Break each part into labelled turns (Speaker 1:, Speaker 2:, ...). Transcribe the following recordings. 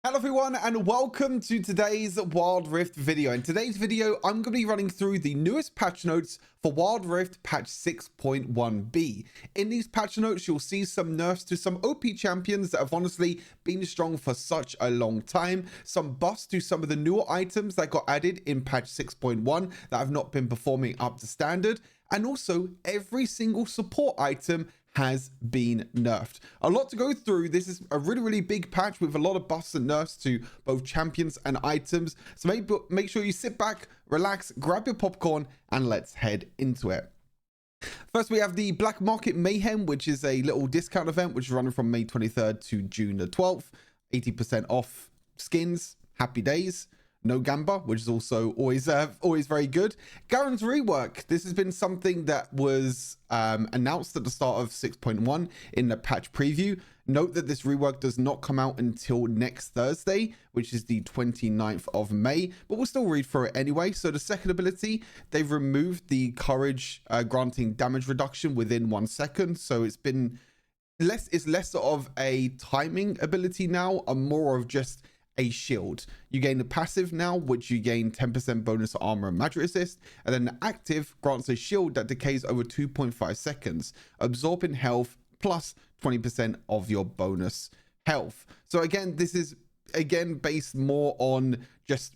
Speaker 1: Hello everyone and welcome to today's Wild Rift video. In today's video, I'm going to be running through the newest patch notes for Wild Rift patch 6.1b. In these patch notes, you'll see some nerfs to some OP champions that have honestly been strong for such a long time, some buffs to some of the newer items that got added in patch 6.1 that have not been performing up to standard, and also every single support item has been nerfed. A lot to go through. This is a really big patch with a lot of buffs and nerfs to both champions and items. So make sure you sit back, relax, grab your popcorn, and let's head into it. First, we have the Black Market Mayhem, which is a little discount event, which is running from May 23rd to June the 12th. 80% off skins. Happy days. No Gamba, which is also always very good. Garen's rework. This has been something that was announced at the start of 6.1 in the patch preview. Note that this rework does not come out until next Thursday, which is the 29th of May, but we'll still read through it anyway. So the second ability, they've removed the courage granting damage reduction within 1 second. So it's less of a timing ability now, and more of just a shield. You gain the passive now, which you gain 10% bonus armor and magic resist, and then the active grants a shield that decays over 2.5 seconds, absorbing health plus 20% of your bonus health. So again, this is based more on just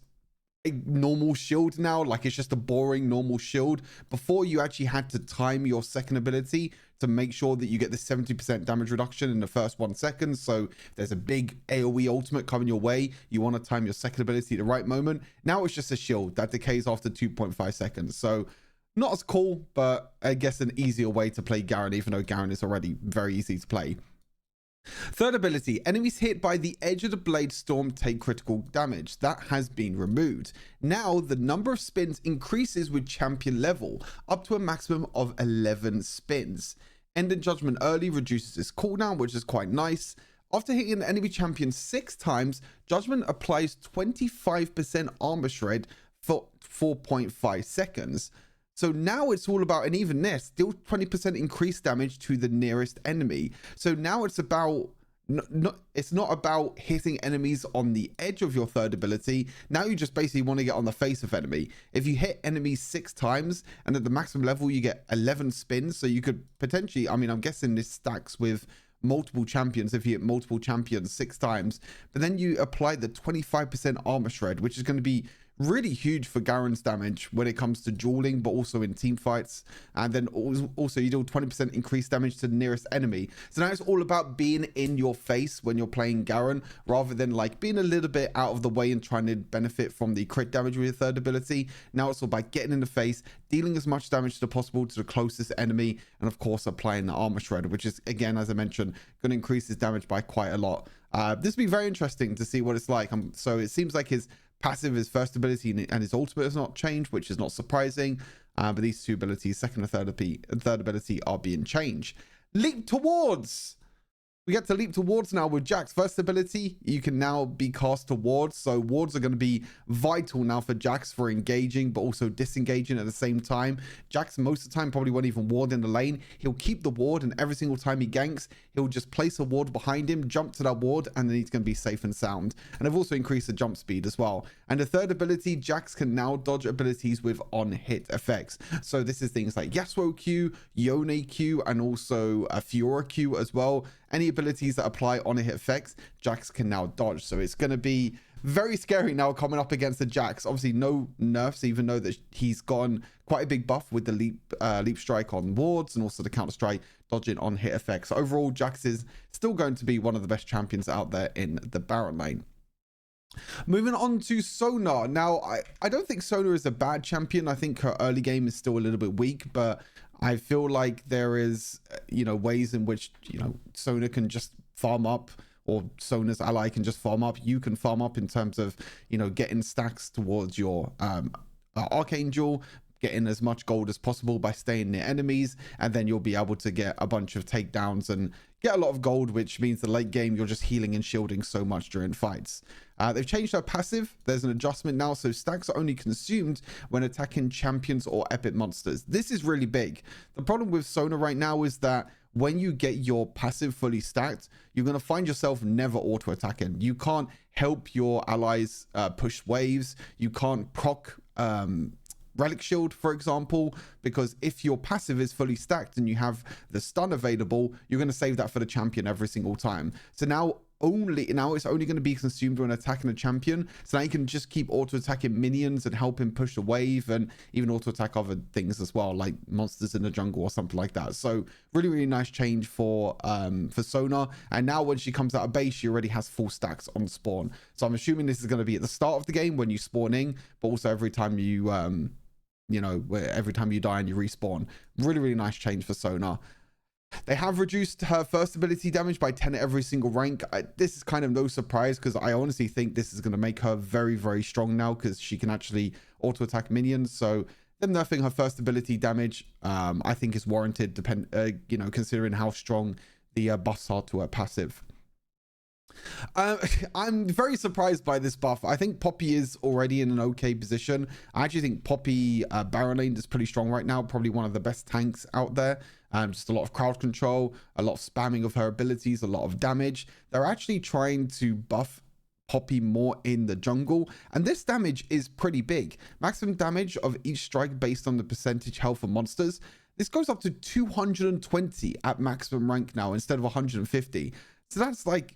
Speaker 1: a normal shield now. Like, it's just a boring normal shield. Before, you actually had to time your second ability to make sure that you get the 70% damage reduction in the first 1 second. So if there's a big AoE ultimate coming your way, you want to time your second ability at the right moment. Now it's just a shield that decays after 2.5 seconds. So not as cool, but I guess an easier way to play Garen, even though Garen is already very easy to play. Third ability, enemies hit by the edge of the blade storm take critical damage. That has been removed. Now the number of spins increases with champion level, up to a maximum of 11 spins. Ending judgment early reduces its cooldown, which is quite nice. After hitting an enemy champion 6 times, judgment applies 25% armor shred for 4.5 seconds. So now it's all about an evenness, still 20% increased damage to the nearest enemy. So now it's about, it's not about hitting enemies on the edge of your third ability. Now you just basically want to get on the face of enemy. If you hit enemies 6 times and at the maximum level, you get 11 spins. So you could potentially, I mean, I'm guessing this stacks with multiple champions if you hit multiple champions 6 times, but then you apply the 25% armor shred, which is going to be really huge for Garen's damage when it comes to dueling, but also in team fights. And then also you do 20% increased damage to the nearest enemy. So now it's all about being in your face when you're playing Garen, rather than like being a little bit out of the way and trying to benefit from the crit damage with your third ability. Now it's all about getting in the face, dealing as much damage as possible to the closest enemy, and of course applying the armor shred, which is, again, as I mentioned, going to increase his damage by quite a lot. This will be very interesting to see what it's like. So it seems like his passive, his first ability, and his ultimate has not changed, which is not surprising. But these two abilities, second and third ability, are being changed. Leap towards. We get to leap towards now with Jack's first ability. You can now be cast to wards. So wards are going to be vital now for Jax for engaging, but also disengaging at the same time. Jax most of the time probably won't even ward in the lane. He'll keep the ward, and every single time he ganks, he'll just place a ward behind him, jump to that ward, and then he's going to be safe and sound. And I've also increased the jump speed as well. And the third ability, Jax can now dodge abilities with on-hit effects. So this is things like Yasuo Q, Yone Q, and also a Fiora Q as well. Any abilities that apply on a hit effects, Jax can now dodge. So it's going to be very scary now coming up against the Jax. Obviously no nerfs, even though that he's gotten quite a big buff with the leap strike on wards, and also the counter strike dodging on hit effects. So overall, Jax is still going to be one of the best champions out there in the Baron lane. Moving on to Sona. Now, I don't think Sona is a bad champion. I think her early game is still a little bit weak, but I feel like there is, ways in which, Sona can just farm up, or Sona's ally can just farm up. You can farm up in terms of, getting stacks towards your Archangel, getting as much gold as possible by staying near enemies, and then you'll be able to get a bunch of takedowns and get a lot of gold, which means the late game you're just healing and shielding so much during fights. They've changed her passive. There's an adjustment now, so stacks are only consumed when attacking champions or epic monsters. This is really big. The problem with Sona right now is that when you get your passive fully stacked, you're going to find yourself never auto attacking. You can't help your allies push waves. You can't proc relic shield, for example, because if your passive is fully stacked and you have the stun available, you're going to save that for the champion every single time. So now it's only going to be consumed when attacking a champion, so now you can just keep auto attacking minions and help him push a wave, and even auto attack other things as well, like monsters in the jungle or something like that. So really nice change for Sona. And now when she comes out of base, she already has full stacks on spawn. So I'm assuming this is going to be at the start of the game when you spawn in, but also every time you every time you die and you respawn. Really nice change for Sona. They have reduced her first ability damage by 10 at every single rank. This is kind of no surprise, because I honestly think this is going to make her very strong now, because she can actually auto attack minions. So them nerfing her first ability damage, I think is warranted, considering how strong the buffs are to her passive. I'm very surprised by this buff. I think Poppy is already in an okay position. I actually think Poppy Baron lane is pretty strong right now, probably one of the best tanks out there. Just a lot of crowd control, a lot of spamming of her abilities, a lot of damage. They're actually trying to buff Poppy more in the jungle, and this damage is pretty big. Maximum damage of each strike based on the percentage health of monsters. This goes up to 220 at maximum rank now instead of 150. So that's like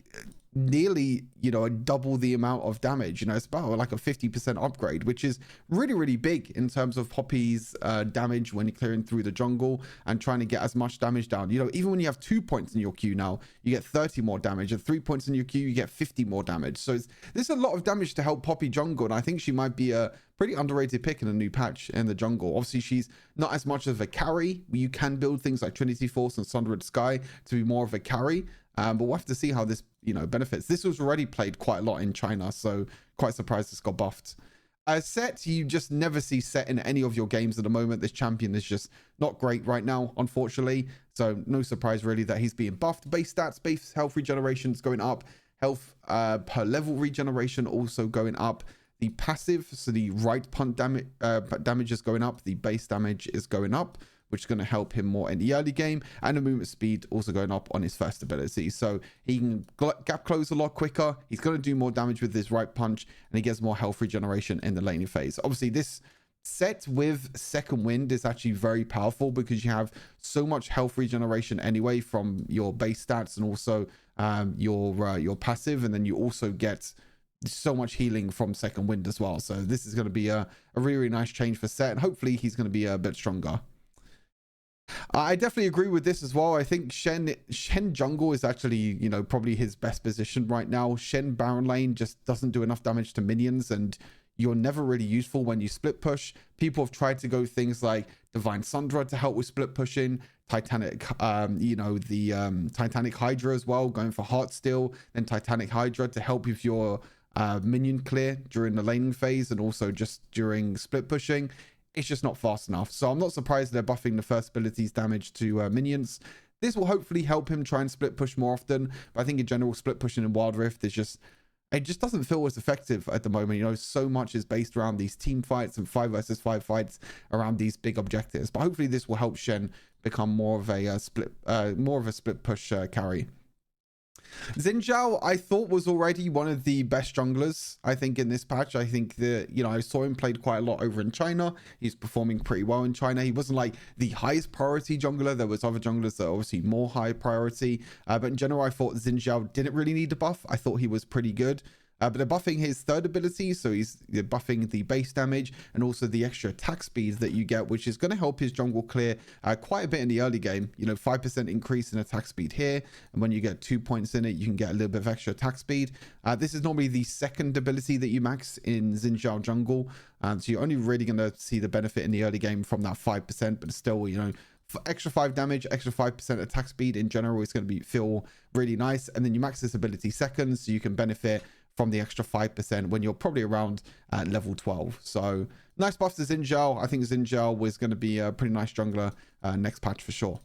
Speaker 1: nearly, a double the amount of damage. It's about like a 50% upgrade, which is really big in terms of Poppy's damage when you're clearing through the jungle and trying to get as much damage down. Even when you have 2 points in your queue now, you get 30 more damage, and 3 points in your queue, you get 50 more damage. So this is a lot of damage to help Poppy jungle, and I think she might be a pretty underrated pick in a new patch in the jungle. Obviously, she's not as much of a carry. You can build things like Trinity Force and Sundered Sky to be more of a carry. But we'll have to see how this, benefits. This was already played quite a lot in China, so quite surprised this got buffed. Set, you just never see Set in any of your games at the moment. This champion is just not great right now, unfortunately. So no surprise really that he's being buffed. Base stats, base health regeneration is going up. Health per level regeneration also going up. The passive, so the right punt damage is going up. The base damage is going up, which is going to help him more in the early game, and the movement speed also going up on his first ability. So he can gap close a lot quicker. He's going to do more damage with his right punch, and he gets more health regeneration in the laning phase. Obviously, this set with second wind is actually very powerful, because you have so much health regeneration anyway from your base stats and also your passive, and then you also get so much healing from second wind as well. So this is going to be a really nice change for Set, and hopefully he's going to be a bit stronger. I definitely agree with this as well. I think Shen jungle is actually, probably his best position right now. Shen Baron lane just doesn't do enough damage to minions, and you're never really useful when you split push. People have tried to go things like Divine Sundra to help with split pushing, Titanic, Titanic Hydra as well, going for Heartsteel, then Titanic Hydra to help with your minion clear during the laning phase and also just during split pushing. It's just not fast enough. So I'm not surprised they're buffing the first ability's damage to minions. This will hopefully help him try and split push more often. But I think in general, split pushing in Wild Rift is just, it just doesn't feel as effective at the moment. So much is based around these team fights and 5 versus 5 fights around these big objectives. But hopefully this will help Shen become more of a split push carry. Xin Zhao, I thought, was already one of the best junglers, I think, in this patch. I think that, I saw him played quite a lot over in China. He's performing pretty well in China. He wasn't like the highest priority jungler. There was other junglers that are obviously more high priority. But in general, I thought Xin Zhao didn't really need a buff. I thought he was pretty good. But they're buffing his third ability, so they're buffing the base damage and also the extra attack speed that you get, which is going to help his jungle clear quite a bit in the early game. 5% increase in attack speed here, and when you get 2 points in it, you can get a little bit of extra attack speed. This is normally the second ability that you max in Xin Zhao jungle, so you're only really going to see the benefit in the early game from that 5%, but still, for extra 5 damage, extra 5% attack speed in general is going to feel really nice. And then you max this ability second, so you can benefit from the extra 5% when you're probably around level 12. So nice buff to Xin Zhao. I think Xin Zhao was going to be a pretty nice jungler next patch for sure.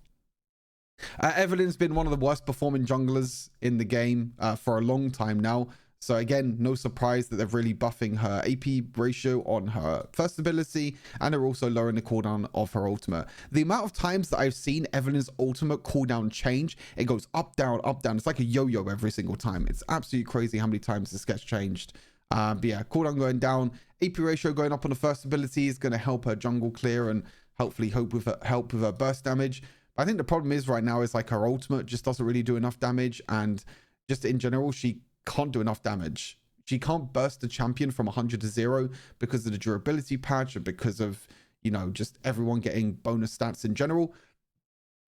Speaker 1: Evelyn's been one of the worst performing junglers in the game for a long time now. So again, no surprise that they're really buffing her AP ratio on her first ability, and they're also lowering the cooldown of her ultimate. The amount of times that I've seen Evelyn's ultimate cooldown change, it goes up, down, up, down. It's like a yo-yo every single time. It's absolutely crazy how many times this gets changed. But yeah, cooldown going down, AP ratio going up on the first ability is going to help her jungle clear and hopefully help with her burst damage. But I think the problem is right now is like her ultimate just doesn't really do enough damage, and just in general, she can't do enough damage. She can't burst the champion from 100 to 0 because of the durability patch and because of, you know, just everyone getting bonus stats in general.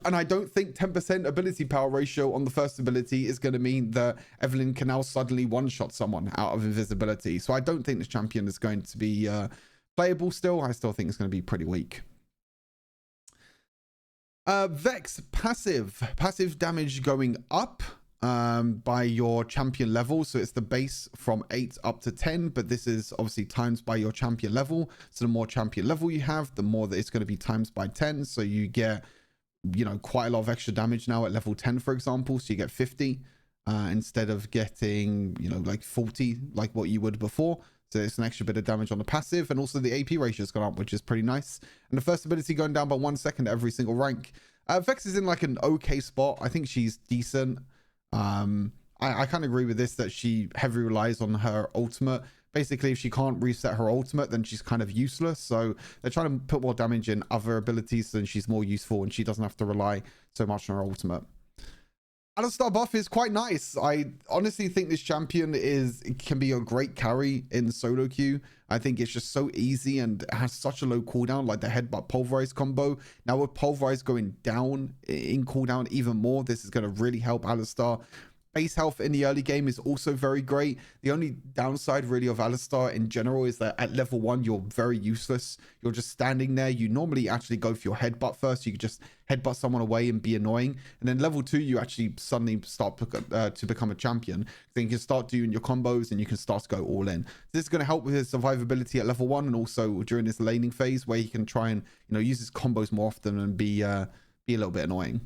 Speaker 1: And I don't think 10% ability power ratio on the first ability is going to mean that Evelyn can now suddenly one-shot someone out of invisibility. So I don't think this champion is going to be playable still. I still think it's going to be pretty weak. Vex passive damage going up by your champion level. So it's the base from 8 up to 10, but this is obviously times by your champion level. So the more champion level you have, the more that it's going to be times by 10. So you get, you know, quite a lot of extra damage now at level 10, for example. So you get 50 instead of getting, you know, like 40 like what you would before. So it's an extra bit of damage on the passive, and also the AP ratio has gone up, which is pretty nice. And the first ability going down by 1 second every single rank. Vex is in like an okay spot. I think she's decent. I kind of agree with this, that she heavily relies on her ultimate. Basically, if she can't reset her ultimate, then she's kind of useless. So they're trying to put more damage in other abilities, so then she's more useful and she doesn't have to rely so much on her ultimate. Alistar buff is quite nice. I honestly think this champion can be a great carry in solo queue. I think it's just so easy and it has such a low cooldown, like the headbutt pulverize combo. Now with pulverize going down in cooldown even more, this is going to really help Alistar. Base health in the early game is also very great. The only downside really of Alistar in general is that at level 1, you're very useless. You're just standing there. You normally actually go for your headbutt first. You could just headbutt someone away and be annoying. And then level 2, you actually suddenly start to become a champion. Then you can start doing your combos and you can start to go all in. This is going to help with his survivability at level 1 and also during his laning phase, where he can try and, you know, use his combos more often and be a little bit annoying.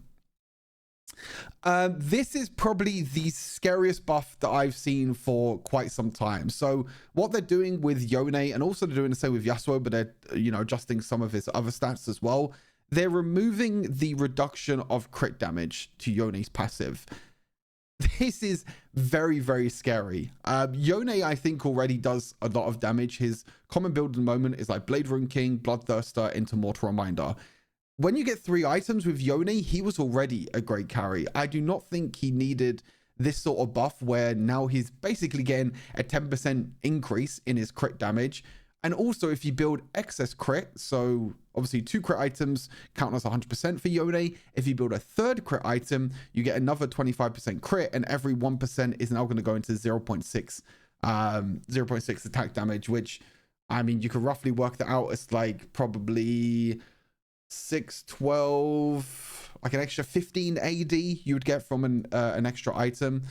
Speaker 1: This is probably the scariest buff that I've seen for quite some time. So what they're doing with Yone, and also they're doing the same with Yasuo, but they're, you know, adjusting some of his other stats as well. They're removing the reduction of crit damage to Yone's passive. This is very, very scary. Yone, I think, already does a lot of damage. His common build at the moment is like Blade Rune King, Bloodthirster into Mortal Reminder. When you get 3 items with Yone, he was already a great carry. I do not think he needed this sort of buff where now he's basically getting a 10% increase in his crit damage. And also if you build excess crit, so obviously 2 crit items count as 100% for Yone. If you build a 3rd crit item, you get another 25% crit, and every 1% is now going to go into 0.6 attack damage, which, I mean, you could roughly work that out as like probably 6, 12, like an extra 15 AD you would get from an extra item,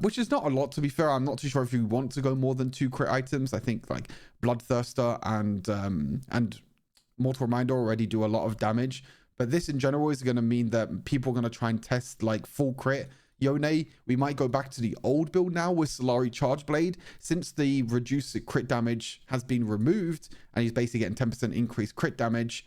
Speaker 1: which is not a lot, to be fair. I'm not too sure if you want to go more than 2 crit items. I think like Bloodthirster and Mortal Reminder already do a lot of damage, but this in general is going to mean that people are going to try and test like full crit Yone. We might go back to the old build now with Solari Charge Blade, since the reduced crit damage has been removed and he's basically getting 10% increased crit damage.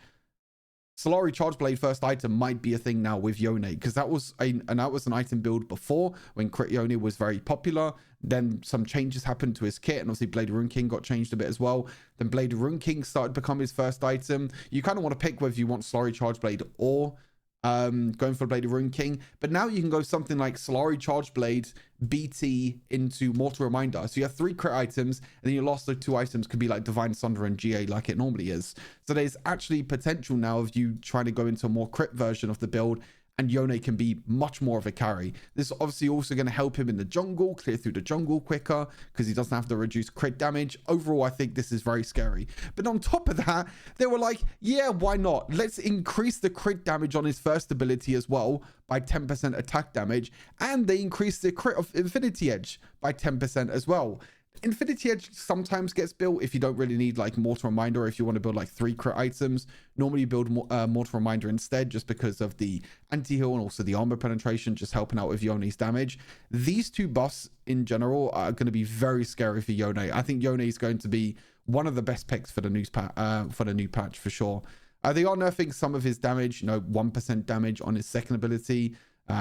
Speaker 1: Solari Charge Blade first item might be a thing now with Yone, because that was an item build before when Crit Yone was very popular. Then some changes happened to his kit, and obviously Blade Rune King got changed a bit as well. Then Blade Rune King started to become his first item. You kind of want to pick whether you want Solari Charge Blade or going for Blade Rune King, but now you can go something like Solari Charge Blade BT into Mortal Reminder. So you have 3 crit items, and then your last 2 items could be like Divine Sunder and GA like it normally is. So there's actually potential now of you trying to go into a more crit version of the build, and Yone can be much more of a carry. This is obviously also going to help him in the jungle, clear through the jungle quicker, because he doesn't have to reduce crit damage. Overall, I think this is very scary. But on top of that, they were like, yeah, why not? Let's increase the crit damage on his first ability as well by 10% attack damage, and they increased the crit of Infinity Edge by 10% as well. Infinity Edge sometimes gets built if you don't really need like Mortal Reminder, or if you want to build like 3 crit items. Normally you build Mortal Reminder instead, just because of the anti-heal and also the armor penetration, just helping out with Yone's damage. These 2 buffs in general are going to be very scary for Yone. I think Yone is going to be one of the best picks for the new patch for sure. They are nerfing some of his damage, 1% damage on his second ability,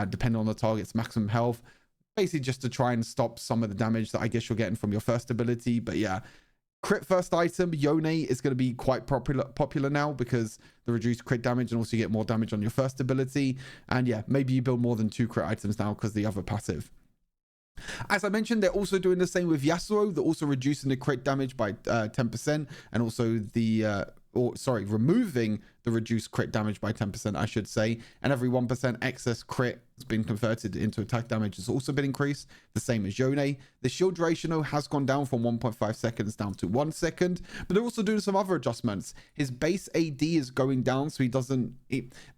Speaker 1: depending on the target's maximum health. Basically just to try and stop some of the damage that I guess you're getting from your first ability. But yeah, crit first item, Yone is going to be quite popular now, because the reduced crit damage, and also you get more damage on your first ability. And yeah, maybe you build more than 2 crit items now because the other passive. As I mentioned, they're also doing the same with Yasuo. They're also reducing the crit damage by 10%, and also removing the reduced crit damage by 10%, I should say. And every 1% excess crit has been converted into attack damage has also been increased, the same as Yone. The shield duration has gone down from 1.5 seconds down to 1 second, but they're also doing some other adjustments. His base AD is going down, so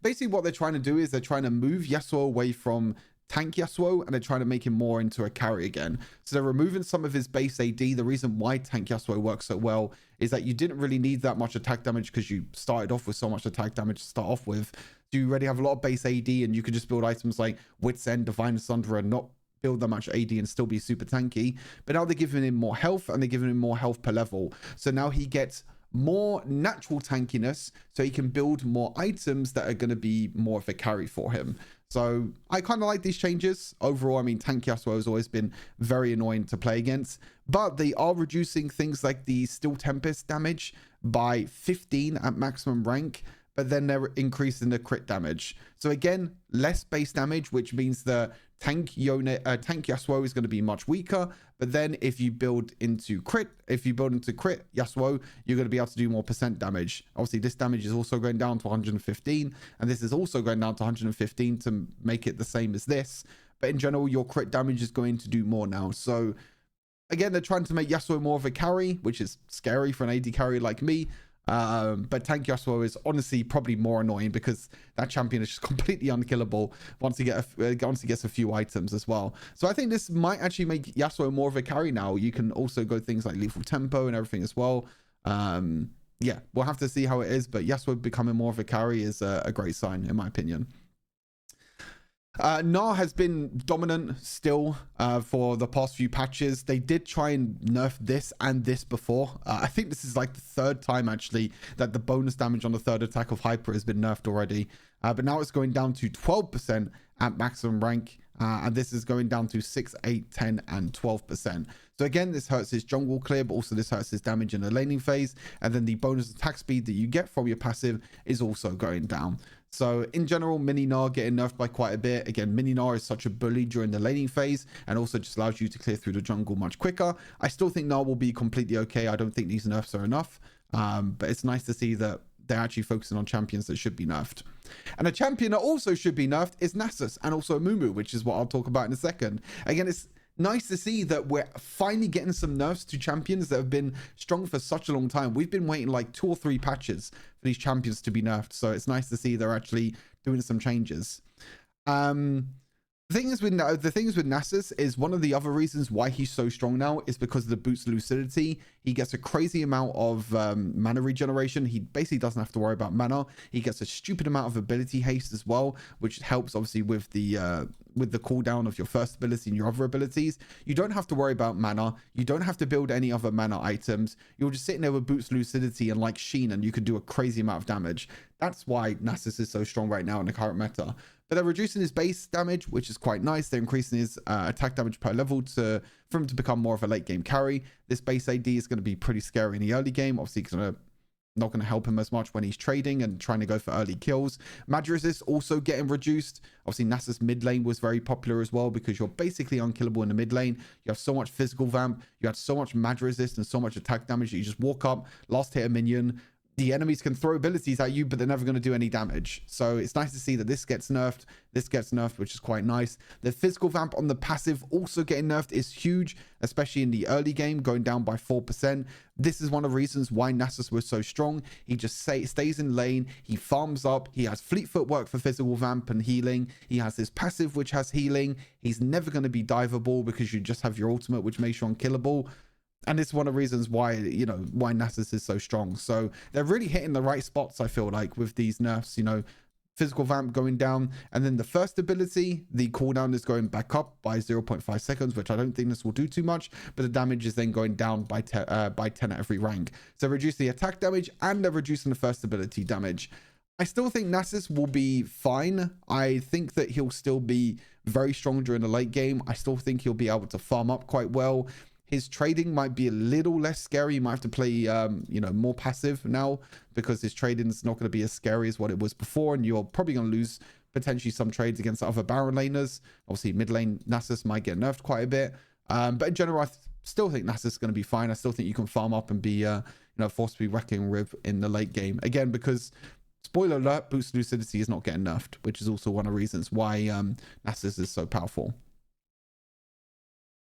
Speaker 1: basically what they're trying to do is they're trying to move Yasuo away from tank Yasuo, and they're trying to make him more into a carry again. So they're removing some of his base AD. The reason why tank Yasuo works so well is that you didn't really need that much attack damage, because you started off with so much attack damage to start off with. So you already have a lot of base AD, and you could just build items like Wit's End, Divine Sunderer, and not build that much AD and still be super tanky. But now they're giving him more health, and they're giving him more health per level. So now he gets more natural tankiness, so he can build more items that are going to be more of a carry for him. So I kind of like these changes. Overall, I mean, tank Yasuo has always been very annoying to play against, but they are reducing things like the Steel Tempest damage by 15 at maximum rank, but then they're increasing the crit damage. So again, less base damage, which means the tank Yasuo is going to be much weaker. But then if you build into crit Yasuo, you're going to be able to do more percent damage. Obviously, this damage is also going down to 115, and this is also going down to 115 to make it the same as this. But in general, your crit damage is going to do more now. So again, they're trying to make Yasuo more of a carry, which is scary for an AD carry like me. But tank Yasuo is honestly probably more annoying, because that champion is just completely unkillable once he gets a few items as well. So I think this might actually make Yasuo more of a carry now. You can also go things like lethal tempo and everything as well. Yeah, we'll have to see how it is, but Yasuo becoming more of a carry is a great sign in my opinion. Gnar has been dominant still for the past few patches. They did try and nerf this and this before. I think this is like the 3rd time actually that the bonus damage on the 3rd attack of Hyper has been nerfed already. But now it's going down to 12% at maximum rank. And this is going down to 6, 8, 10, and 12%. So again, this hurts his jungle clear, but also this hurts his damage in the laning phase. And then the bonus attack speed that you get from your passive is also going down. So in general, Mini Gnar getting nerfed by quite a bit. Again, Mini Gnar is such a bully during the laning phase, and also just allows you to clear through the jungle much quicker. I still think Gnar will be completely okay. I don't think these nerfs are enough, but it's nice to see that they're actually focusing on champions that should be nerfed. And a champion that also should be nerfed is Nasus, and also Mumu, which is what I'll talk about in a second. Again, it's nice to see that we're finally getting some nerfs to champions that have been strong for such a long time. We've been waiting like 2 or 3 patches for these champions to be nerfed, so it's nice to see they're actually doing some changes. The thing is with Nasus is one of the other reasons why he's so strong now is because of the boost lucidity. He gets a crazy amount of mana regeneration. He basically doesn't have to worry about mana. He gets a stupid amount of ability haste as well, which helps obviously with the cooldown of your first ability and your other abilities. You don't have to worry about mana. You don't have to build any other mana items. You're just sitting there with boost lucidity and like Sheen, and you can do a crazy amount of damage. That's why Nasus is so strong right now in the current meta. But they're reducing his base damage, which is quite nice. They're increasing his attack damage per level for him to become more of a late game carry. This base AD is going to be pretty scary in the early game. Obviously, it's not going to help him as much when he's trading and trying to go for early kills. Mag resist also getting reduced. Obviously, Nasus mid lane was very popular as well, because you're basically unkillable in the mid lane. You have so much physical vamp. You have so much mag resist and so much attack damage that you just walk up, last hit a minion. The enemies can throw abilities at you, but they're never going to do any damage. So it's nice to see that this gets nerfed, which is quite nice. The physical vamp on the passive also getting nerfed is huge, especially in the early game, going down by 4%. This is one of the reasons why Nasus was so strong. He just stays in lane, he farms up, he has fleet footwork for physical vamp and healing, he has his passive which has healing. He's never going to be diveable because you just have your ultimate which makes you unkillable. And it's one of the reasons why, you know, why Nasus is so strong. So they're really hitting the right spots, I feel like, with these nerfs, you know, physical vamp going down. And then the first ability, the cooldown is going back up by 0.5 seconds, which I don't think this will do too much. But the damage is then going down by 10 at every rank. So reduce the attack damage and they're reducing the first ability damage. I still think Nasus will be fine. I think that he'll still be very strong during the late game. I still think he'll be able to farm up quite well. His trading might be a little less scary. You might have to play, you know, more passive now because his trading is not going to be as scary as what it was before. And you're probably going to lose potentially some trades against other Baron laners. Obviously, mid lane Nasus might get nerfed quite a bit. But in general, I still think Nasus is going to be fine. I still think you can farm up and be, you know, forced to be reckoning with in the late game. Again, because, spoiler alert, boost lucidity is not getting nerfed, which is also one of the reasons why Nasus is so powerful.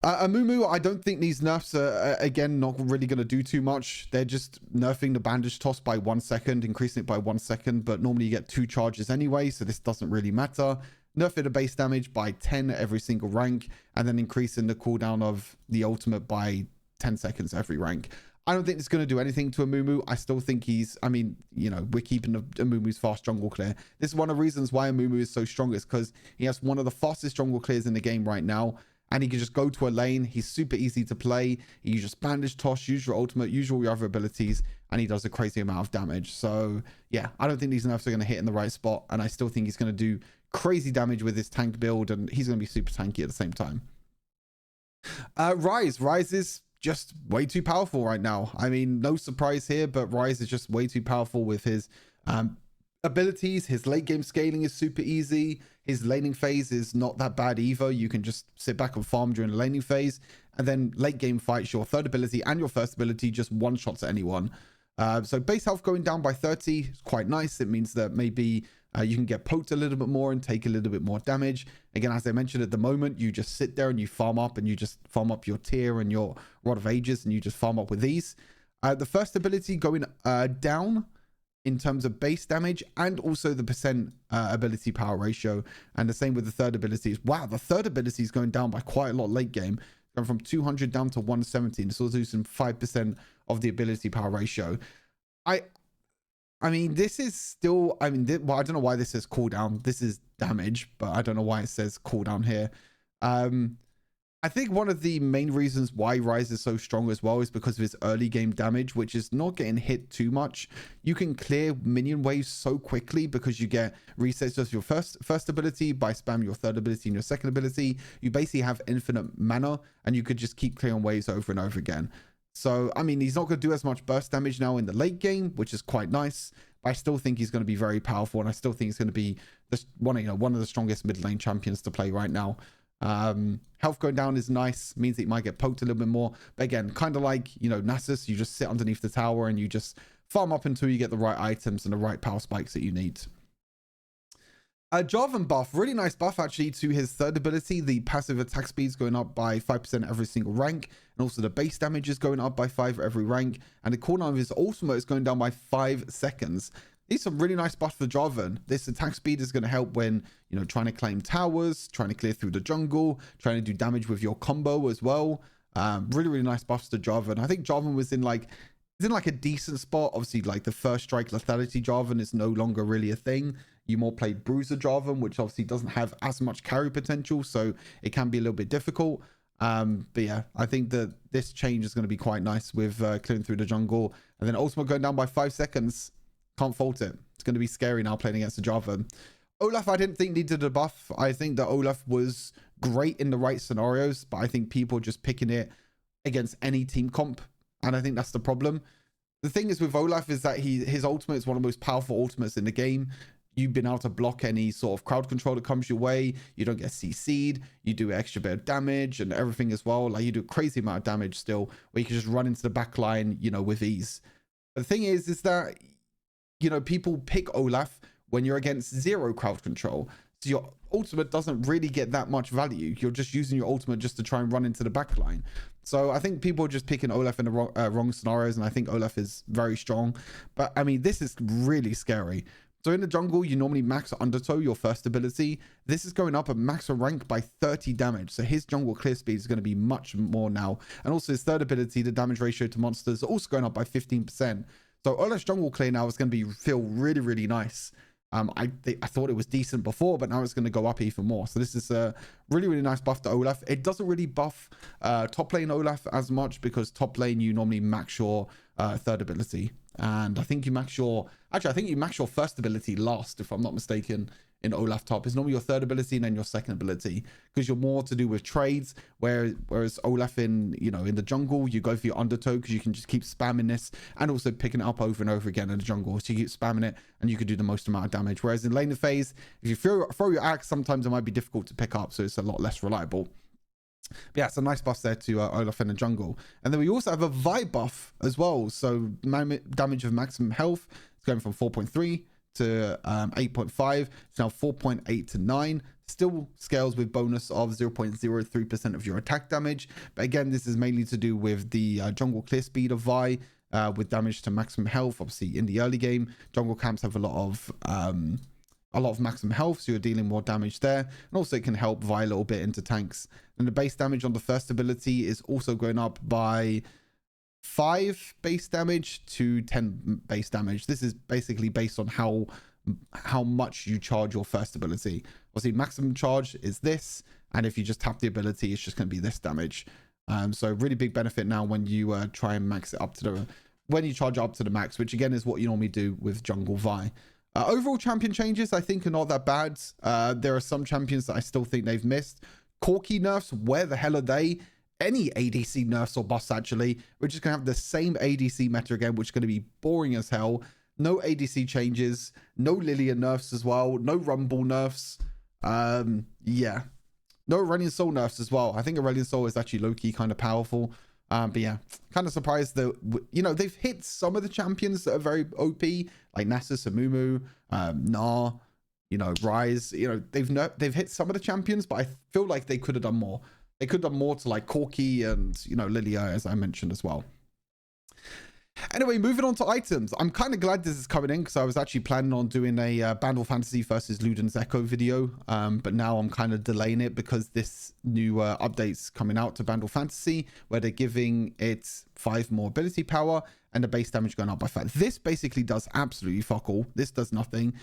Speaker 1: Amumu, I don't think these nerfs are, again, not really going to do too much. They're just nerfing the bandage toss by 1 second, increasing it by 1 second, but normally you get 2 charges anyway, so this doesn't really matter. Nerfing the base damage by 10 every single rank, and then increasing the cooldown of the ultimate by 10 seconds every rank. I don't think it's going to do anything to Amumu. I still think he's, I mean, you know, we're keeping Amumu's fast jungle clear. This is one of the reasons why Amumu is so strong, is because he has one of the fastest jungle clears in the game right now. And he can just go to a lane. He's super easy to play. You just bandage toss, use your ultimate, use all your other abilities, and he does a crazy amount of damage. So yeah, I don't think these nerfs are going to hit in the right spot. And I still think he's going to do crazy damage with his tank build, and he's going to be super tanky at the same time. Rise is just way too powerful right now. I mean, no surprise here, but Rise is just way too powerful with his abilities. His late game scaling is super easy. His laning phase is not that bad either. You can just sit back and farm during the laning phase, and then late game fights, your third ability and your first ability just one shots at anyone. So base health going down by 30 is quite nice. It means that maybe you can get poked a little bit more and take a little bit more damage. Again, as I mentioned, at the moment, you just sit there and you farm up, and you just farm up your tier and your Rod of Ages, and you just farm up with these. The first ability going down in terms of base damage, and also the percent ability power ratio, and the same with the third abilities. Wow, the third ability is going down by quite a lot late game, going from 200 down to 170. This was losing 5% of the ability power ratio. I mean, this is still, I mean, well, I don't know why this says cooldown. This is damage, but I don't know why it says cooldown here. I think one of the main reasons why Rise is so strong as well is because of his early game damage, which is not getting hit too much. You can clear minion waves so quickly because you get resets of your first ability by spamming your third ability and your second ability. You basically have infinite mana, and you could just keep clearing waves over and over again. So, I mean, he's not going to do as much burst damage now in the late game, which is quite nice. But I still think he's going to be very powerful, and I still think he's going to be one of the strongest mid lane champions to play right now. Health going down is nice, means that you might get poked a little bit more, but again, kind of like, you know, Nasus, you just sit underneath the tower and you just farm up until you get the right items and the right power spikes that you need. Jarvan buff, really nice buff actually to his third ability. The passive attack speed is going up by 5% every single rank, and also the base damage is going up by 5 every rank, and the cooldown of his ultimate is going down by 5 seconds. These are really nice buffs for Jarvan. This attack speed is going to help when, you know, trying to claim towers, trying to clear through the jungle, trying to do damage with your combo as well. Really nice buffs to Jarvan. I think Jarvan was in like a decent spot. Obviously, like the first strike lethality Jarvan is no longer really a thing. You more play Bruiser Jarvan, which obviously doesn't have as much carry potential, so it can be a little bit difficult. But yeah, I think that this change is going to be quite nice with clearing through the jungle, and then ultimate going down by 5 seconds. Can't fault it. It's going to be scary now playing against the Jarvan. Olaf, I didn't think needed a buff. I think that Olaf was great in the right scenarios, but I think people are just picking it against any team comp, and I think that's the problem. The thing is with Olaf is that his ultimate is one of the most powerful ultimates in the game. You've been able to block any sort of crowd control that comes your way. You don't get CC'd. You do extra bit of damage and everything as well. Like, you do a crazy amount of damage still, where you can just run into the back line, you know, with ease. But the thing is that, you know, people pick Olaf when you're against 0 crowd control. So your ultimate doesn't really get that much value. You're just using your ultimate just to try and run into the back line. So I think people are just picking Olaf in the wrong scenarios, and I think Olaf is very strong. But I mean, this is really scary So in the jungle, you normally max Undertow, your first ability. This is going up at max rank by 30 damage. So his jungle clear speed is going to be much more now. And also his third ability, the damage ratio to monsters, is also going up by 15%. So Olaf's jungle clear now is going to feel really, really nice. I thought it was decent before, but now it's going to go up even more. So this is a really, really nice buff to Olaf. It doesn't really buff top lane Olaf as much, because top lane you normally max your third ability. And I think you max your... Actually, I think you max your first ability last, if I'm not mistaken, in Olaf top. It's normally your third ability and then your second ability, because you're more to do with trades, whereas Olaf in the jungle, you go for your Undertow, because you can just keep spamming this and also picking it up over and over again in the jungle. So you keep spamming it and you can do the most amount of damage. Whereas in laner phase, if you throw your axe, sometimes it might be difficult to pick up, so it's a lot less reliable. But yeah, it's a nice buff there to Olaf in the jungle. And then we also have a vibe buff as well. So damage of maximum health is going from 4.3 to 8.5. It's now 4.8 to 9. Still scales with bonus of 0.03% of your attack damage. But again, this is mainly to do with the jungle clear speed of Vi, with damage to maximum health. Obviously, in the early game, jungle camps have a lot of maximum health, so you're dealing more damage there. And also it can help Vi a little bit into tanks. And the base damage on the first ability is also going up by 5 base damage to 10 base damage. This is basically based on how much you charge your first ability. Obviously, maximum charge is this, and if you just tap the ability, it's just going to be this damage. So really big benefit now when you try and max it up to when you charge it up to the max, which again is what you normally do with jungle Vi. Overall champion changes, I think, are not that bad. There are some champions that I still think they've missed. Corki nerfs, where the hell are they? Any ADC nerfs or buffs, actually. We're just going to have the same ADC meta again, which is going to be boring as hell. No ADC changes. No Lillian nerfs as well. No Rumble nerfs. Yeah. No Aurelion Soul nerfs as well. I think Aurelion Soul is actually low-key kind of powerful. But yeah, kind of surprised that, they've hit some of the champions that are very OP, like Nasus, Amumu, Gnar, Rise. They've hit some of the champions, but I feel like they could have done more. They could have done more to like Corki and, Lilia, as I mentioned as well. Anyway, moving on to items. I'm kind of glad this is coming in, because I was actually planning on doing a Bandle Fantasy versus Luden's Echo video. But now I'm kind of delaying it because this new update's coming out to Bandle Fantasy, where they're giving it 5 more ability power and the base damage going up by 5. This basically does absolutely fuck all. This does nothing.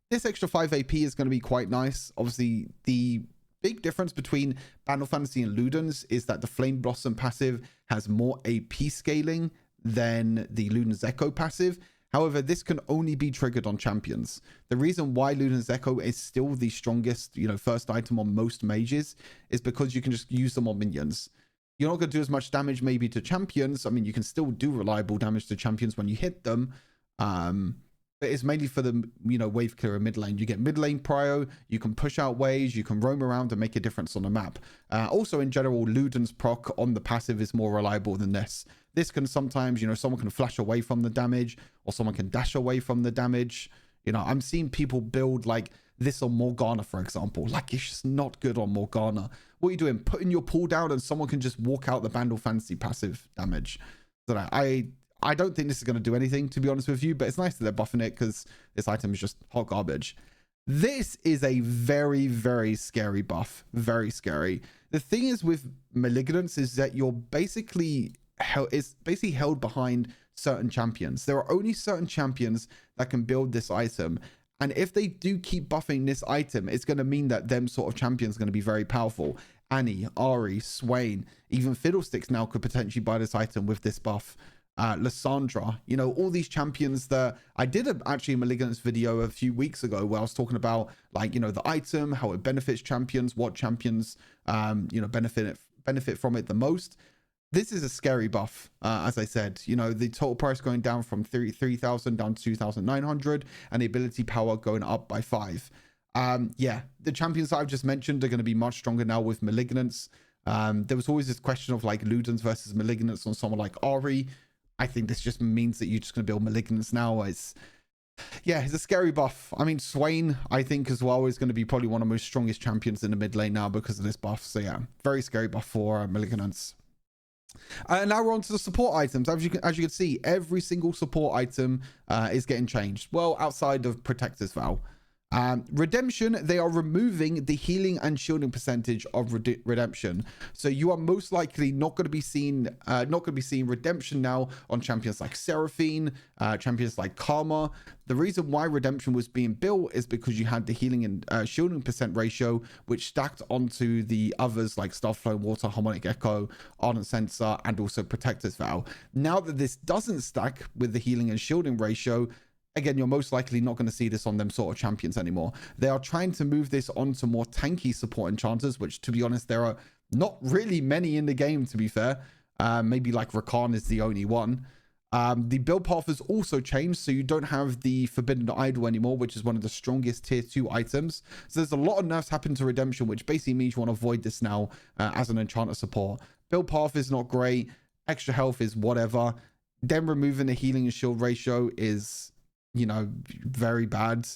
Speaker 1: This extra 5 AP is going to be quite nice. Obviously, the big difference between Bandle Fantasy and Luden's is that the Flame Blossom passive has more AP scaling than the Luden's Echo passive. However, this can only be triggered on champions. The reason why Luden's Echo is still the strongest, first item on most mages is because you can just use them on minions. You're not going to do as much damage maybe to champions. I mean, you can still do reliable damage to champions when you hit them. But it's mainly for the, wave clearer mid lane. You get mid lane prio, you can push out waves, you can roam around and make a difference on the map. Also, in general, Luden's proc on the passive is more reliable than this. This can sometimes, someone can flash away from the damage, or someone can dash away from the damage. I'm seeing people build like this on Morgana, for example. Like, it's just not good on Morgana. What are you doing? Putting your pull down and someone can just walk out the Bandle Fantasy passive damage. So I don't think this is going to do anything, to be honest with you, but it's nice that they're buffing it, because this item is just hot garbage. This is a very, very scary buff. Very scary. The thing is with Malignance is that you're basically held behind certain champions. There are only certain champions that can build this item. And if they do keep buffing this item, it's going to mean that them sort of champions are going to be very powerful. Annie, Ahri, Swain, even Fiddlesticks now could potentially buy this item with this buff. Lysandra, all these champions that I did actually a Malignance video a few weeks ago where I was talking about, like, the item, how it benefits champions, what champions benefit from it the most. This is a scary buff, as I said. The total price going down from 3,000 down to 2,900, and the ability power going up by 5. Yeah, the champions that I've just mentioned are going to be much stronger now with Malignance. There was always this question of like Luden's versus Malignance on someone like Ahri. I think this just means that you're just going to build Malignance now. It's a scary buff. I mean, Swain, I think as well, is going to be probably one of the most strongest champions in the mid lane now because of this buff. So yeah, very scary buff for Malignance. And now we're on to the support items. As you can see, every single support item is getting changed. Well, outside of Protector's Vow. Redemption, they are removing the healing and shielding percentage of redemption. So you are most likely not going to be seeing redemption now on champions like Seraphine, champions like Karma. The reason why redemption was being built is because you had the healing and shielding percent ratio, which stacked onto the others like Starflow Water, Harmonic Echo, Ardent Sensor, and also Protector's Vow. Now that this doesn't stack with the healing and shielding ratio, again, you're most likely not going to see this on them sort of champions anymore. They are trying to move this onto more tanky support enchanters, which, to be honest, there are not really many in the game, to be fair. Maybe like Rakan is the only one. The build path has also changed, so you don't have the Forbidden Idol anymore, which is one of the strongest tier 2 items. So there's a lot of nerfs happen to Redemption, which basically means you want to avoid this now as an enchanter support. Build path is not great. Extra health is whatever. Then removing the healing and shield ratio is, you know, very bad.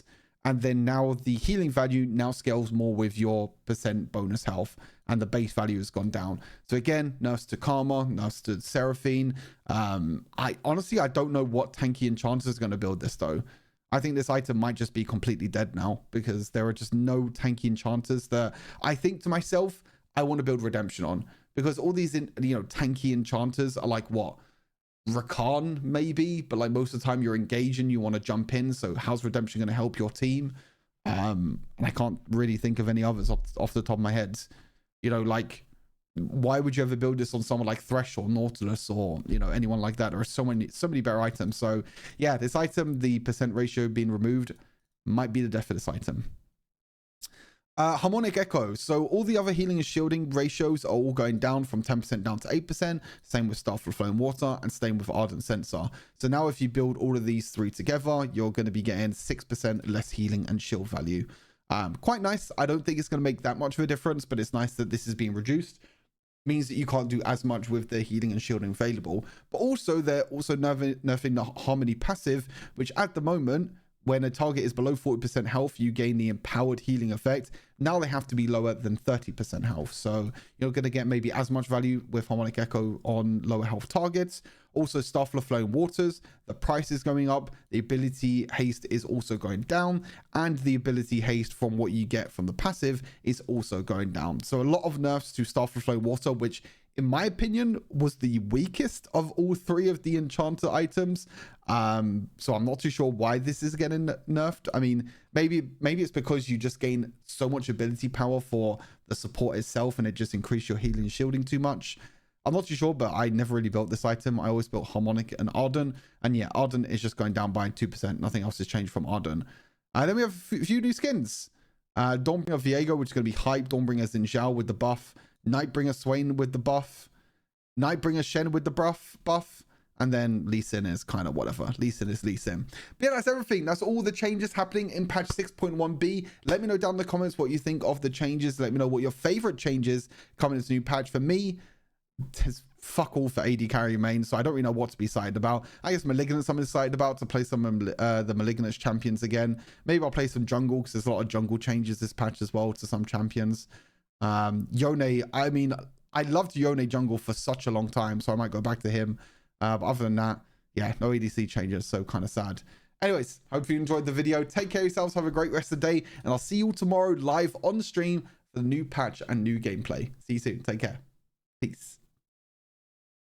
Speaker 1: And then now the healing value now scales more with your percent bonus health, and the base value has gone down. So again, nerfs to Karma, nerfs to Seraphine. I honestly don't know what tanky enchanter is going to build this though. I think this item might just be completely dead now, because there are just no tanky enchanters that I think to myself I want to build redemption on, because all these tanky enchanters are like what, Rakan maybe, but like most of the time you're engaging, you want to jump in, so how's redemption going to help your team? And I can't really think of any others off the top of my head. You know, like, why would you ever build this on someone like Thresh or Nautilus or, you know, anyone like that? There are so many better items. So yeah, this item, the percent ratio being removed, might be the death of this item. Harmonic Echo. So all the other healing and shielding ratios are all going down from 10% down to 8%. Same with Starflow Flowing Water, and same with Ardent Sensor. So now if you build all of these three together, you're going to be getting 6% less healing and shield value. Quite nice. I don't think it's going to make that much of a difference, but it's nice that this is being reduced. Means that you can't do as much with the healing and shielding available. But also they're also nerfing the Harmony passive, which at the moment, when a target is below 40% health, you gain the empowered healing effect. Now they have to be lower than 30% health. So you're going to get maybe as much value with Harmonic Echo on lower health targets. Also, Starflow Flowing Waters, the price is going up. The ability haste is also going down. And the ability haste from what you get from the passive is also going down. So a lot of nerfs to Starflow Flowing Water, which in my opinion was the weakest of all three of the enchanter items. So I'm not too sure why this is getting nerfed. I mean, maybe it's because you just gain so much ability power for the support itself and it just increased your healing and shielding too much. I'm not too sure, but I never really built this item. I always built Harmonic and Ardent, and yeah, Ardent is just going down by 2%. Nothing else has changed from Ardent. Then we have a few new skins. Dawnbringer Viego, which is going to be hype. Dawnbringer Xin with the buff. Nightbringer Swain with the buff. Nightbringer Shen with the buff. And then Lee Sin is kind of whatever. Lee Sin is Lee Sin. But yeah, that's everything. That's all the changes happening in patch 6.1b. Let me know down in the comments what you think of the changes. Let me know what your favorite changes coming into the new patch. For me, there's fuck all for AD carry main, so I don't really know what to be excited about. I guess Malignance I'm excited about, to play some of the Malignance champions again. Maybe I'll play some jungle, because there's a lot of jungle changes this patch as well to some champions. Yone, I mean, I loved Yone jungle for such a long time, so I might go back to him. But other than that, yeah, no ADC changes, so kind of sad. Anyways, hope you enjoyed the video. Take care of yourselves, have a great rest of the day, and I'll see you all tomorrow live on stream for the new patch and new gameplay. See you soon. Take care. Peace.